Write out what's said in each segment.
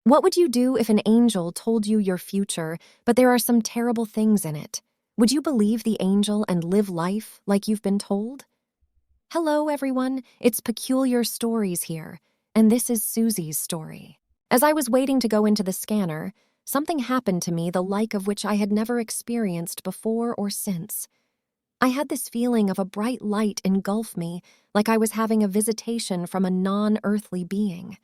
What would you do if an angel told you your future, but there are some terrible things in it? Would you believe the angel and live life like you've been told? Hello, everyone. It's Peculiar Stories here, and this is Susie's story. As I was waiting to go into the scanner, something happened to me the like of which I had never experienced before or since. I had this feeling of a bright light engulf me, like I was having a visitation from a non-earthly being.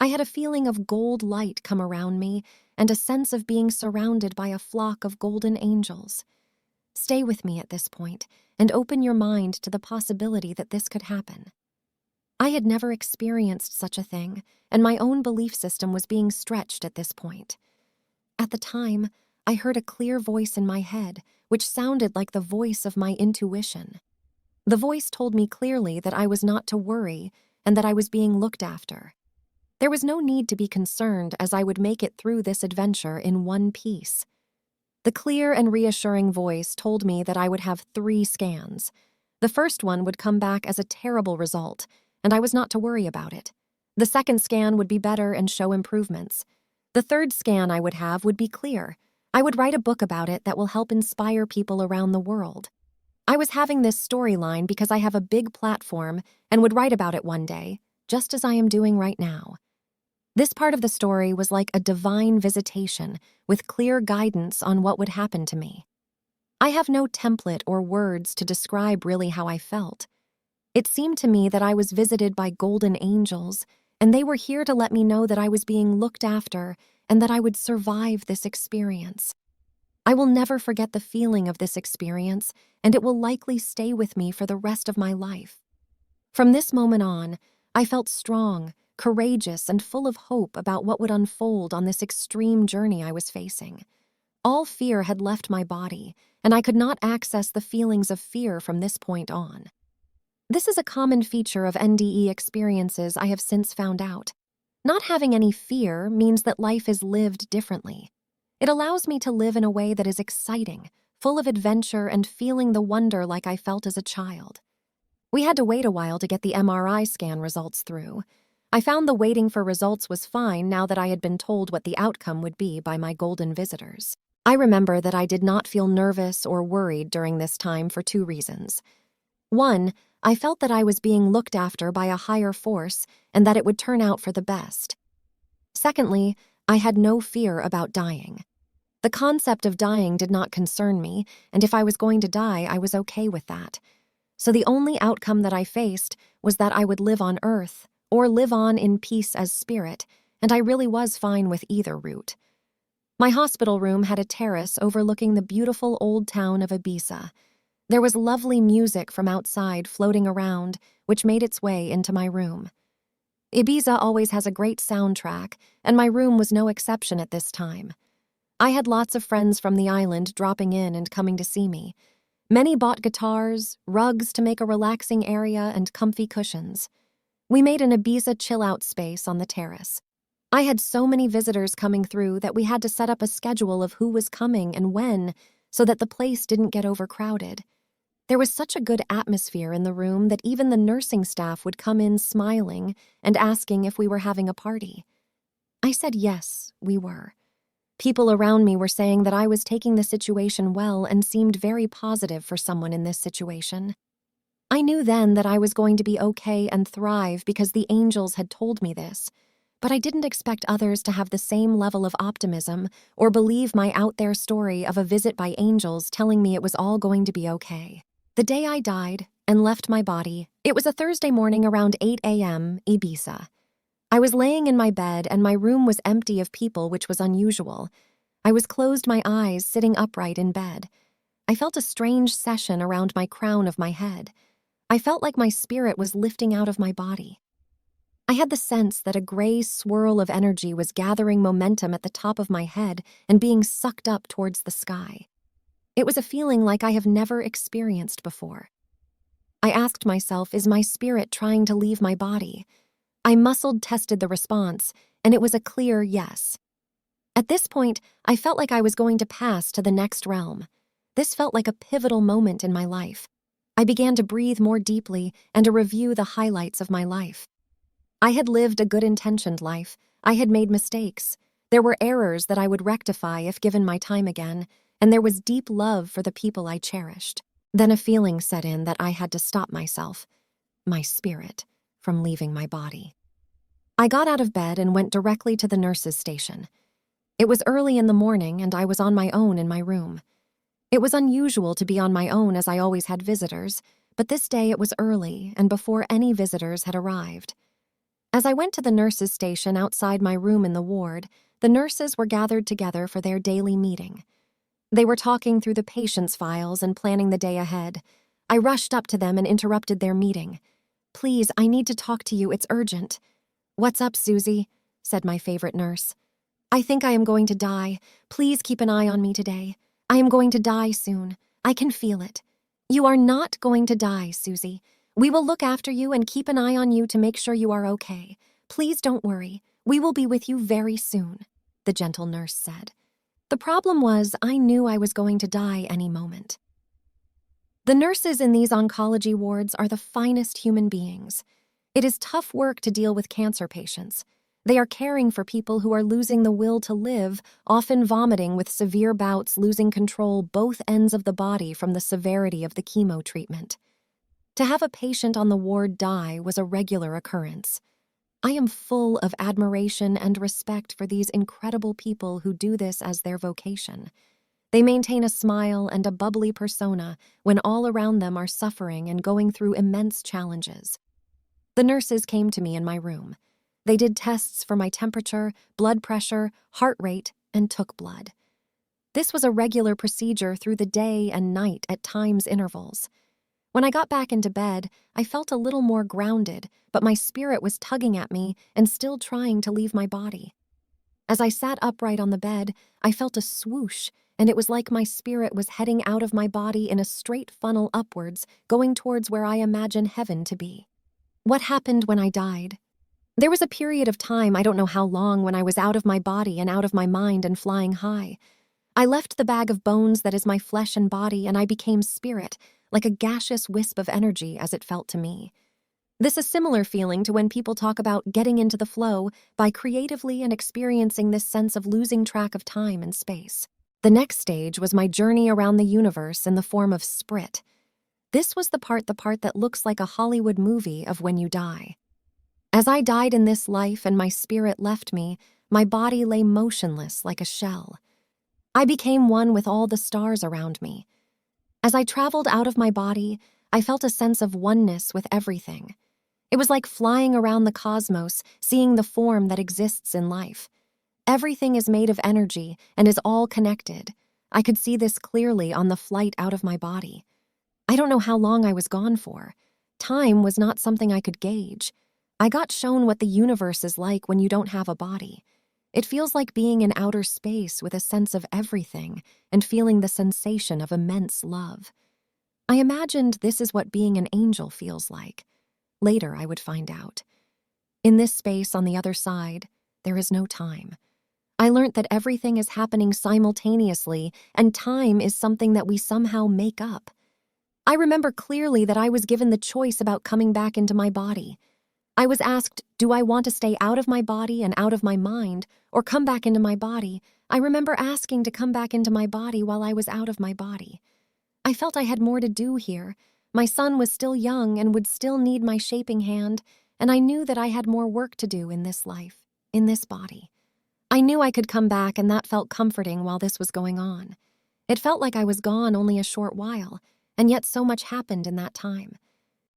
I had a feeling of gold light come around me and a sense of being surrounded by a flock of golden angels. Stay with me at this point and open your mind to the possibility that this could happen. I had never experienced such a thing, and my own belief system was being stretched at this point. At the time, I heard a clear voice in my head, which sounded like the voice of my intuition. The voice told me clearly that I was not to worry and that I was being looked after. There was no need to be concerned, as I would make it through this adventure in one piece. The clear and reassuring voice told me that I would have 3 scans. The first one would come back as a terrible result, and I was not to worry about it. The second scan would be better and show improvements. The third scan I would have would be clear. I would write a book about it that will help inspire people around the world. I was having this storyline because I have a big platform and would write about it one day, just as I am doing right now. This part of the story was like a divine visitation with clear guidance on what would happen to me. I have no template or words to describe really how I felt. It seemed to me that I was visited by golden angels, and they were here to let me know that I was being looked after and that I would survive this experience. I will never forget the feeling of this experience, and it will likely stay with me for the rest of my life. From this moment on, I felt strong, courageous, and full of hope about what would unfold on this extreme journey I was facing. All fear had left my body, and I could not access the feelings of fear from this point on. This is a common feature of NDE experiences, I have since found out. Not having any fear means that life is lived differently. It allows me to live in a way that is exciting, full of adventure, and feeling the wonder like I felt as a child. We had to wait a while to get the MRI scan results through. I found the waiting for results was fine now that I had been told what the outcome would be by my golden visitors. I remember that I did not feel nervous or worried during this time for 2 reasons. 1, I felt that I was being looked after by a higher force and that it would turn out for the best. Secondly, I had no fear about dying. The concept of dying did not concern me, and if I was going to die, I was okay with that. So the only outcome that I faced was that I would live on Earth, or live on in peace as spirit, and I really was fine with either route. My hospital room had a terrace overlooking the beautiful old town of Ibiza. There was lovely music from outside floating around, which made its way into my room. Ibiza always has a great soundtrack, and my room was no exception at this time. I had lots of friends from the island dropping in and coming to see me. Many bought guitars, rugs to make a relaxing area, and comfy cushions. We made an Ibiza chill-out space on the terrace. I had so many visitors coming through that we had to set up a schedule of who was coming and when so that the place didn't get overcrowded. There was such a good atmosphere in the room that even the nursing staff would come in smiling and asking if we were having a party. I said yes, we were. People around me were saying that I was taking the situation well and seemed very positive for someone in this situation. I knew then that I was going to be okay and thrive because the angels had told me this, but I didn't expect others to have the same level of optimism or believe my out-there story of a visit by angels telling me it was all going to be okay. The day I died and left my body, it was a Thursday morning around 8 a.m., Ibiza. I was laying in my bed and my room was empty of people, which was unusual. I was closed my eyes, sitting upright in bed. I felt a strange session around my crown of my head. I felt like my spirit was lifting out of my body. I had the sense that a gray swirl of energy was gathering momentum at the top of my head and being sucked up towards the sky. It was a feeling like I have never experienced before. I asked myself, is my spirit trying to leave my body? I muscle-tested the response, and it was a clear yes. At this point, I felt like I was going to pass to the next realm. This felt like a pivotal moment in my life. I began to breathe more deeply and to review the highlights of my life. I had lived a good-intentioned life. I had made mistakes. There were errors that I would rectify if given my time again, and there was deep love for the people I cherished. Then a feeling set in that I had to stop myself, my spirit, from leaving my body. I got out of bed and went directly to the nurse's station. It was early in the morning, and I was on my own in my room. It was unusual to be on my own as I always had visitors, but this day it was early and before any visitors had arrived. As I went to the nurse's station outside my room in the ward, the nurses were gathered together for their daily meeting. They were talking through the patient's files and planning the day ahead. I rushed up to them and interrupted their meeting. "Please, I need to talk to you, it's urgent." "What's up, Susie?" said my favorite nurse. "I think I am going to die. Please keep an eye on me today. I am going to die soon. I can feel it." "You are not going to die, Susie. We will look after you and keep an eye on you to make sure you are okay. Please don't worry. We will be with you very soon," the gentle nurse said. The problem was, I knew I was going to die any moment. The nurses in these oncology wards are the finest human beings. It is tough work to deal with cancer patients. They are caring for people who are losing the will to live, often vomiting with severe bouts, losing control both ends of the body from the severity of the chemo treatment. To have a patient on the ward die was a regular occurrence. I am full of admiration and respect for these incredible people who do this as their vocation. They maintain a smile and a bubbly persona when all around them are suffering and going through immense challenges. The nurses came to me in my room. They did tests for my temperature, blood pressure, heart rate, and took blood. This was a regular procedure through the day and night at times intervals. When I got back into bed, I felt a little more grounded, but my spirit was tugging at me and still trying to leave my body. As I sat upright on the bed, I felt a swoosh, and it was like my spirit was heading out of my body in a straight funnel upwards, going towards where I imagine heaven to be. What happened when I died? There was a period of time, I don't know how long, when I was out of my body and out of my mind and flying high. I left the bag of bones that is my flesh and body, and I became spirit, like a gaseous wisp of energy as it felt to me. This is a similar feeling to when people talk about getting into the flow by creatively and experiencing this sense of losing track of time and space. The next stage was my journey around the universe in the form of Sprit. This was the part that looks like a Hollywood movie of when you die. As I died in this life and my spirit left me, my body lay motionless like a shell. I became one with all the stars around me. As I traveled out of my body, I felt a sense of oneness with everything. It was like flying around the cosmos, seeing the form that exists in life. Everything is made of energy and is all connected. I could see this clearly on the flight out of my body. I don't know how long I was gone for. Time was not something I could gauge. I got shown what the universe is like when you don't have a body. It feels like being in outer space with a sense of everything and feeling the sensation of immense love. I imagined this is what being an angel feels like. Later, I would find out. In this space on the other side, there is no time. I learned that everything is happening simultaneously, and time is something that we somehow make up. I remember clearly that I was given the choice about coming back into my body. I was asked, do I want to stay out of my body and out of my mind, or come back into my body? I remember asking to come back into my body while I was out of my body. I felt I had more to do here. My son was still young and would still need my shaping hand, and I knew that I had more work to do in this life, in this body. I knew I could come back, and that felt comforting while this was going on. It felt like I was gone only a short while, and yet so much happened in that time.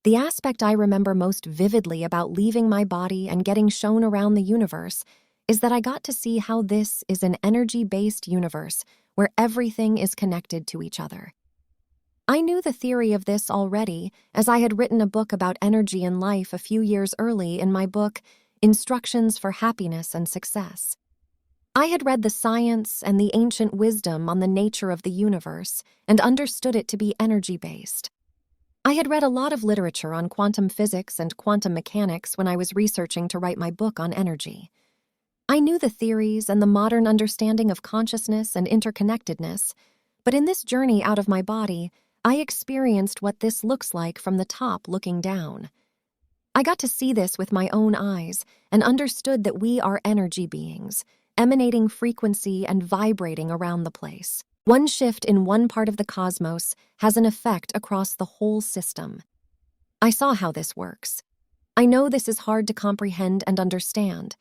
The aspect I remember most vividly about leaving my body and getting shown around the universe is that I got to see how this is an energy-based universe where everything is connected to each other. I knew the theory of this already, as I had written a book about energy and life a few years early in my book, Instructions for Happiness and Success. I had read the science and the ancient wisdom on the nature of the universe and understood it to be energy-based. I had read a lot of literature on quantum physics and quantum mechanics when I was researching to write my book on energy. I knew the theories and the modern understanding of consciousness and interconnectedness, but in this journey out of my body, I experienced what this looks like from the top looking down. I got to see this with my own eyes and understood that we are energy beings, emanating frequency and vibrating around the place. One shift in one part of the cosmos has an effect across the whole system. I saw how this works. I know this is hard to comprehend and understand.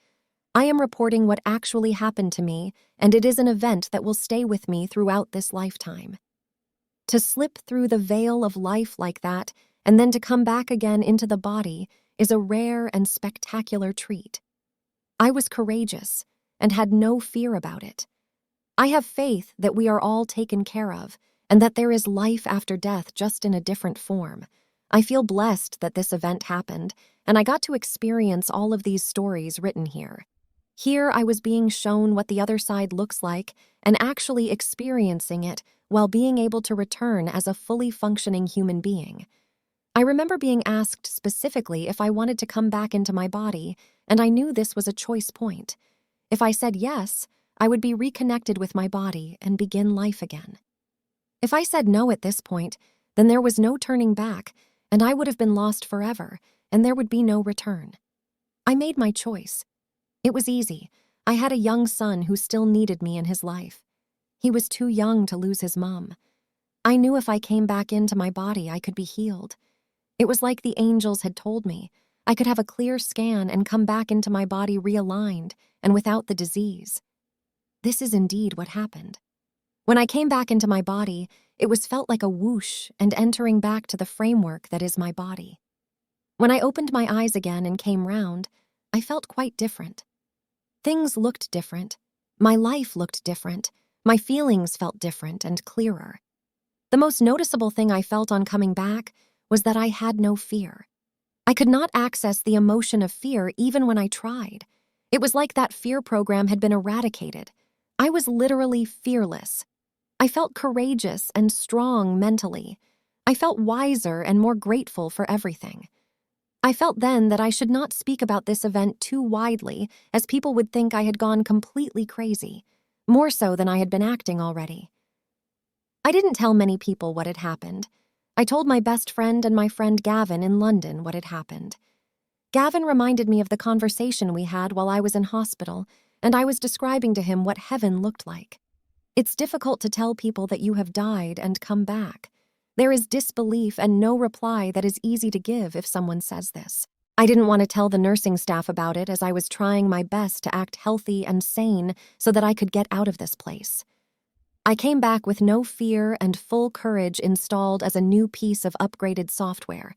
I am reporting what actually happened to me, and it is an event that will stay with me throughout this lifetime. To slip through the veil of life like that, and then to come back again into the body, is a rare and spectacular treat. I was courageous and had no fear about it. I have faith that we are all taken care of, and that there is life after death, just in a different form. I feel blessed that this event happened, and I got to experience all of these stories written here. Here I was being shown what the other side looks like and actually experiencing it while being able to return as a fully functioning human being. I remember being asked specifically if I wanted to come back into my body, and I knew this was a choice point. If I said yes, I would be reconnected with my body and begin life again. If I said no at this point, then there was no turning back, and I would have been lost forever, and there would be no return. I made my choice. It was easy. I had a young son who still needed me in his life. He was too young to lose his mom. I knew if I came back into my body, I could be healed. It was like the angels had told me. I could have a clear scan and come back into my body realigned and without the disease. This is indeed what happened. When I came back into my body, it was felt like a whoosh and entering back to the framework that is my body. When I opened my eyes again and came round, I felt quite different. Things looked different. My life looked different. My feelings felt different and clearer. The most noticeable thing I felt on coming back was that I had no fear. I could not access the emotion of fear even when I tried. It was like that fear program had been eradicated. I was literally fearless. I felt courageous and strong mentally. I felt wiser and more grateful for everything. I felt then that I should not speak about this event too widely, as people would think I had gone completely crazy, more so than I had been acting already. I didn't tell many people what had happened. I told my best friend and my friend Gavin in London what had happened. Gavin reminded me of the conversation we had while I was in hospital, and I was describing to him what heaven looked like. It's difficult to tell people that you have died and come back. There is disbelief and no reply that is easy to give if someone says this. I didn't want to tell the nursing staff about it, as I was trying my best to act healthy and sane so that I could get out of this place. I came back with no fear and full courage installed as a new piece of upgraded software.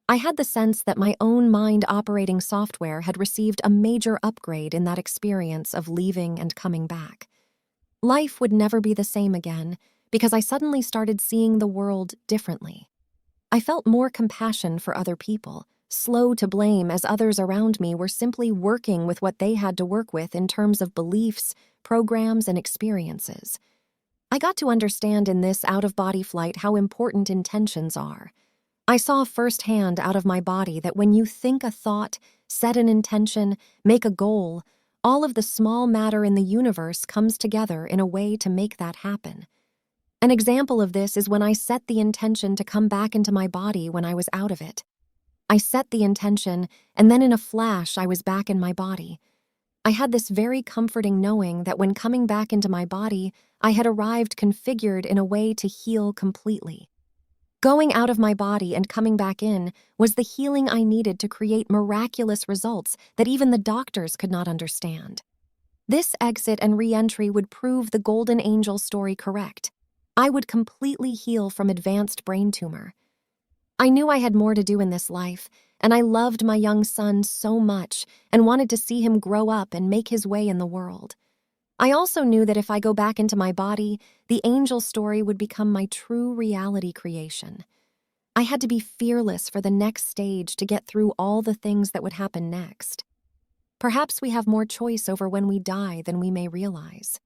I had the sense that my own mind operating software had received a major upgrade in that experience of leaving and coming back. Life would never be the same again, because I suddenly started seeing the world differently. I felt more compassion for other people, slow to blame as others around me were simply working with what they had to work with in terms of beliefs, programs, and experiences. I got to understand in this out-of-body flight how important intentions are. I saw firsthand out of my body that when you think a thought, set an intention, make a goal, all of the small matter in the universe comes together in a way to make that happen. An example of this is when I set the intention to come back into my body when I was out of it. I set the intention, and then in a flash I was back in my body. I had this very comforting knowing that when coming back into my body, I had arrived configured in a way to heal completely. Going out of my body and coming back in was the healing I needed to create miraculous results that even the doctors could not understand. This exit and re-entry would prove the Golden Angel story correct. I would completely heal from advanced brain tumor. I knew I had more to do in this life, and I loved my young son so much and wanted to see him grow up and make his way in the world. I also knew that if I go back into my body, the angel story would become my true reality creation. I had to be fearless for the next stage to get through all the things that would happen next. Perhaps we have more choice over when we die than we may realize.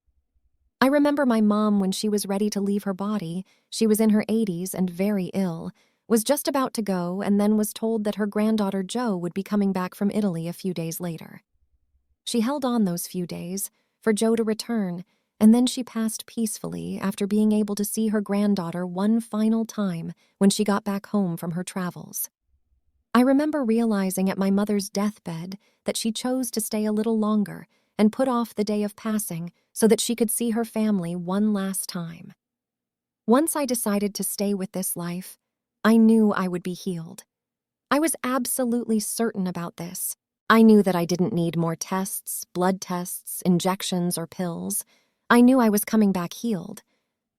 I remember my mom when she was ready to leave her body. She was in her 80s and very ill, was just about to go, and then was told that her granddaughter Jo would be coming back from Italy a few days later. She held on those few days for Jo to return, and then she passed peacefully after being able to see her granddaughter one final time when she got back home from her travels. I remember realizing at my mother's deathbed that she chose to stay a little longer and put off the day of passing so that she could see her family one last time. Once I decided to stay with this life, I knew I would be healed. I was absolutely certain about this. I knew that I didn't need more tests, blood tests, injections, or pills. I knew I was coming back healed.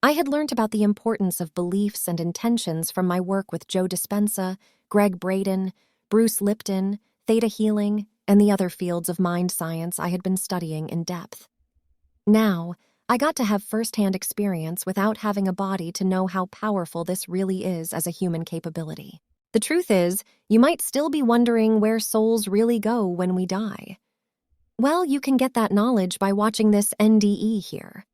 I had learned about the importance of beliefs and intentions from my work with Joe Dispenza, Greg Braden, Bruce Lipton, theta healing, and the other fields of mind science I had been studying in depth. Now, I got to have first-hand experience without having a body to know how powerful this really is as a human capability. The truth is, you might still be wondering where souls really go when we die. Well, you can get that knowledge by watching this NDE here.